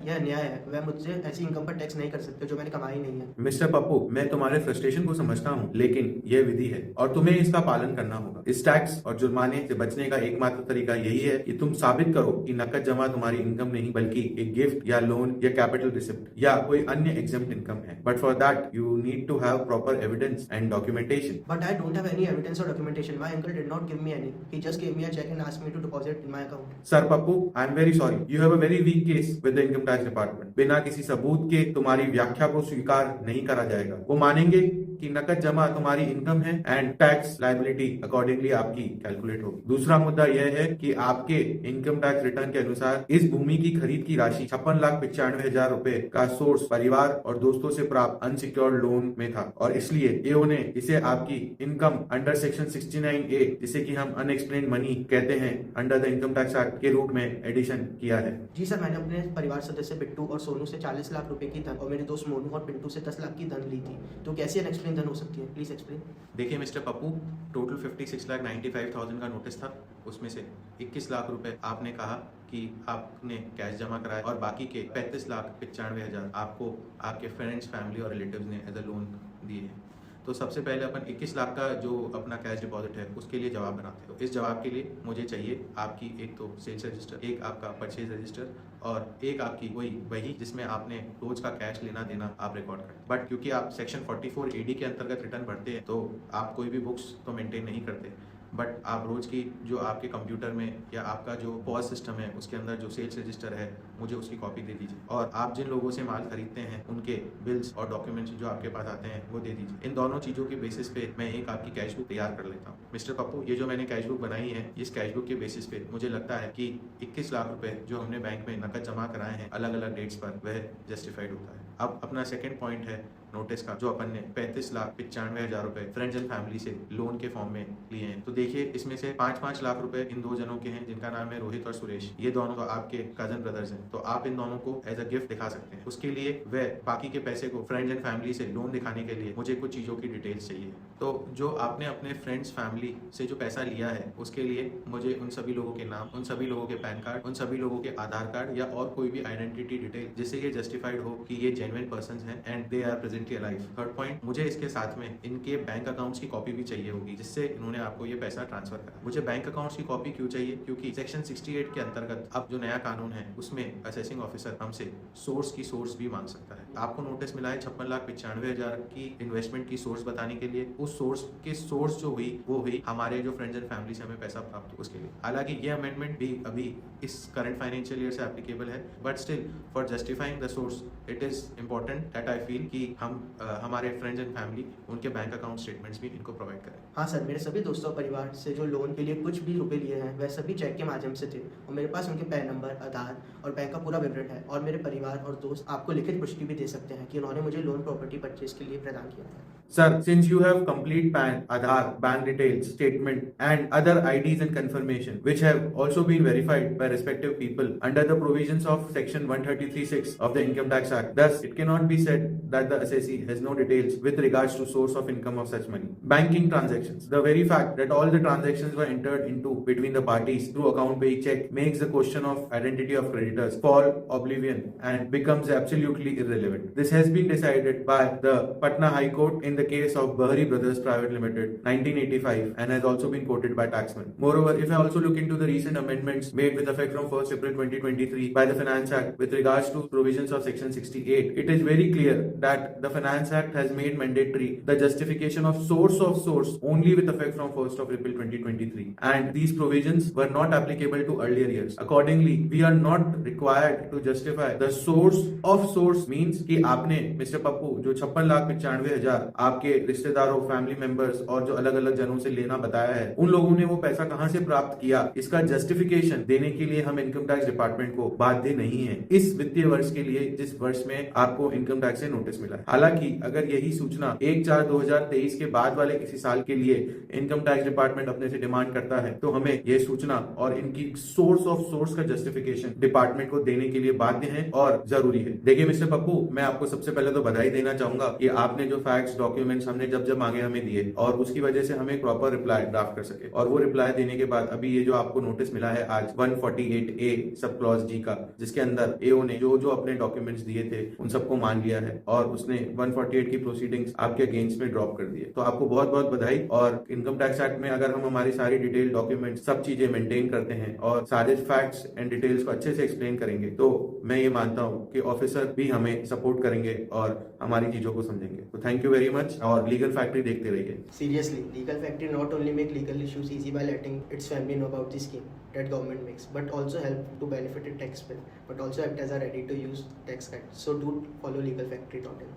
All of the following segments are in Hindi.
यह अन्याय है। वह मुझसे ऐसी इनकम पर टैक्स नहीं कर सकते जो मैंने कमाई नहीं है। मिस्टर पप्पू, मैं तुम्हारे फ्रस्ट्रेशन को समझता हूँ, लेकिन यह विधि है और तुम्हें इसका पालन करना होगा। इस टैक्स और जुर्माने से बचने का एकमात्र तरीका यही है कि तुम साबित करो कि नकद जमा तुम्हारी इनकम नहीं बल्कि एक गिफ्ट या लोन या कैपिटल रिसिप्ट या कोई अन्य एग्जम्प्ट इनकम है। But for that you need to have proper evidence and documentation. But I don't have any evidence or documentation. My uncle did not give me any. He just gave me a check and asked me to deposit in my account. Sir Pappu, I am very sorry, you have a very weak case with the income tax department. बिना किसी सबूत के तुम्हारी व्याख्या को स्वीकार नहीं करा जाएगा। वो मानेंगे कि नकद जमा तुम्हारी इनकम है एंड टैक्स लायबिलिटी अकॉर्डिंगली आपकी कैलकुलेट होगी। दूसरा मुद्दा यह है कि आपके इनकम टैक्स रिटर्न के अनुसार इस भूमि की खरीद की राशि 56,95,000 रुपए का सोर्स परिवार और दोस्तों से प्राप्त अनसिक्योर्ड लोन में था और इसलिए एओ ने इसे आपकी इनकम अंडर सेक्शन 69A, जिसे कि हम अनएक्सप्लेन्ड मनी कहते हैं, under the income tax act के रूप में एडिशन किया है। जी सर, मैंने अपने परिवार सदस्य बिट्टू और सोनू से 40 लाख रुपए की धन और मेरे दोस्त मोनू और पिंटू से 10 लाख की धन ली थी। तो कैसे अनएक्सप्लेन धन हो सकती है? Please explain. देखिए मिस्टर पप्पू, टोटल 56,95,000 का नोटिस था। उसमें से 21 लाख रुपए आपने कहा कि आपने कैश जमा कराया और बाकी के 35,95,000 आपको आपके फ्रेंड्स, फैमिली और रिलेटिव्स ने एज अ लोन दिए हैं। तो सबसे पहले अपन 21 लाख का जो अपना कैश डिपॉजिट है उसके लिए जवाब बनाते हैं। तो इस जवाब के लिए मुझे चाहिए आपकी एक तो सेल्स रजिस्टर, एक आपका परचेज रजिस्टर और एक आपकी वही जिसमें आपने रोज का कैश लेना देना आप रिकॉर्ड करें। बट क्योंकि आप सेक्शन 44AD के अंतर्गत रिटर्न भरते हैं तो आप कोई भी बुक्स तो मेंटेन नहीं करते, बट आप रोज की जो आपके कंप्यूटर में या आपका जो पॉज सिस्टम है उसके अंदर जो सेल्स रजिस्टर है मुझे उसकी कॉपी दे दीजिए और आप जिन लोगों से माल खरीदते हैं उनके बिल्स और डॉक्यूमेंट्स जो आपके पास आते हैं वो दे दीजिए। इन दोनों चीज़ों के बेसिस पे मैं एक आपकी कैश बुक तैयार कर लेता हूँ। मिस्टर पप्पू, ये जो मैंने कैश बुक बनाई है, इस कैश बुक के बेसिस पे मुझे लगता है कि 21 लाख रुपए जो हमने बैंक में नकद जमा कराए हैं अलग अलग डेट्स पर, वह जस्टिफाइड होता है। अब अपना सेकेंड पॉइंट है नोटिस का, जो अपन ने 35,95,000 रुपए फ्रेंड्स एंड फैमिली से लोन के फॉर्म में लिए हैं। तो देखिए इसमें से 5-5 लाख रुपए इन दो जनों के हैं जिनका नाम है रोहित और सुरेश। ये दोनों तो आपके कजन ब्रदर्स हैं, तो आप इन दोनों को एज अ गिफ्ट दिखा सकते हैं। उसके लिए वह बाकी के पैसे को फ्रेंड्स एंड फैमिली से लोन दिखाने के लिए मुझे कुछ चीजों की डिटेल्स चाहिए। तो जो आपने अपने फ्रेंड्स फैमिली से जो पैसा लिया है उसके लिए मुझे उन सभी लोगों के नाम, उन सभी लोगों के पैन कार्ड, उन सभी लोगों के आधार कार्ड या और कोई भी आइडेंटिटी डिटेल जिससे ये जस्टिफाइड हो कि ये जेन्युइन पर्संस हैं and they are presently alive. Third point, मुझे इसके साथ में इनके बैंक अकाउंट्स की कॉपी भी चाहिए होगी जिससे इन्होंने आपको ये पैसा ट्रांसफर करा। मुझे बैंक अकाउंट्स की कॉपी क्यों चाहिए? क्योंकि सेक्शन 68 के अंतर्गत अब जो नया कानून है उसमें असेसिंग ऑफिसर हमसे सोर्स की सोर्स भी मांग सकता है। आपको नोटिस मिला है 56,95,000 की इन्वेस्टमेंट की सोर्स बताने के लिए। उस सोर्स की सोर्स जो हुई वो हुई हमारे जो फ्रेंड्स एंड फैमिली से हमें पैसा प्राप्त हो उसके लिए। हालांकि ये अमेंडमेंट भी अभी इस करंट फाइनेंशियल ईयर से एप्लीकेबल है, but still for justifying the source it is important that I feel कि हम हमारे फ्रेंड्स एंड फैमिली उनके बैंक अकाउंट स्टेटमेंट्स भी इनको प्रोवाइड करें। हाँ सर, मेरे सभी दोस्तों और परिवार से जो लोन के लिए कुछ भी रुपए लिए हैं वह सभी चेक के माध्यम से थे और मेरे पास उनके पैन नंबर, आधार और बैंक का पूरा विवरण है और मेरे परिवार और दोस्त आपको लिखित पुष्टि भी दे सकते हैं कि उन्होंने मुझे लोन प्रॉपर्टी परचेज के लिए प्रदान किया है। Sir, since you have complete PAN, Aadhaar, bank details, statement, and other IDs and confirmation, which have also been verified by respective people under the provisions of Section 133(6) of the Income Tax Act, thus it cannot be said that the assessee has no details with regards to source of income of such money. Banking transactions. The very fact that all the transactions were entered into between the parties through account pay check makes the question of identity of creditors fall oblivion and becomes absolutely irrelevant. This has been decided by the Patna High Court in the case of Bahari Brothers Private Limited 1985 and has also been quoted by taxmen. Moreover, if I also look into the recent amendments made with effect from 1st April 2023 by the Finance Act with regards to provisions of Section 68, it is very clear that the Finance Act has made mandatory the justification of source only with effect from 1st of April 2023, and these provisions were not applicable to earlier years. Accordingly, we are not required to justify the source means कि आपने मिस्टर पप्पू जो 56,95,000 आपके रिश्तेदारों, फैमिली मेंबर्स और जो अलग अलग जनों से लेना बताया है, उन लोगों ने वो पैसा कहां से प्राप्त किया, इसका जस्टिफिकेशन देने के लिए हम इनकम टैक्स डिपार्टमेंट को बाध्य नहीं है इस वित्तीय वर्ष के लिए जिस वर्ष में आपको इनकम टैक्स से नोटिस मिला है। हालांकि अगर यही सूचना 1/4/2023 के बाद वाले किसी साल के लिए इनकम टैक्स डिपार्टमेंट अपने से डिमांड करता है तो हमें यह सूचना और इनकी सोर्स का जस्टिफिकेशन डिपार्टमेंट को देने के लिए बाध्य है और जरूरी है। देखिए मिस्टर पप्पू, मैं आपको सबसे पहले तो बधाई देना चाहूंगा कि आपने जो फैक्ट्स, डॉक्यूमेंट्स हमने जब जब मांगे हमें दिए और उसकी वजह से हमें प्रॉपर रिप्लाई ड्राफ्ट कर सके। और वो रिप्लाई देने के बाद अभी ये जो आपको नोटिस मिला है आज 148A सब क्लॉज जी का, जिसके अंदर एओ ने जो जो अपने डॉक्यूमेंट्स दिए थे उन सबको मान लिया है और उसने 148 की प्रोसीडिंग्स आपके अगेंस्ट में ड्रॉप कर दिए। तो आपको बहुत बहुत बधाई। और इनकम टैक्स एक्ट में अगर हम हमारी सारी डिटेल डॉक्यूमेंट सब चीजें मेंटेन करते हैं और सारे फैक्ट्स एंड डिटेल्स को अच्छे से एक्सप्लेन करेंगे तो मैं ये मानता हूँ कि ऑफिसर भी हमें सपोर्ट करेंगे और हमारी चीजों को समझेंगे। तो थैंक यू वेरी मच और लीगल फैक्ट्री देखते रहिए। Seriously, Legal Factory not only make legal issues easy by letting its family know about the scheme that government makes, but also help to benefit its tax bill, but also act as a ready-to-use tax guide. So do follow legalfactory.in.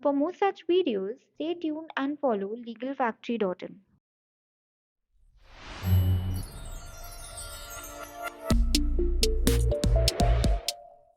For more such videos, stay tuned and follow legalfactory.in.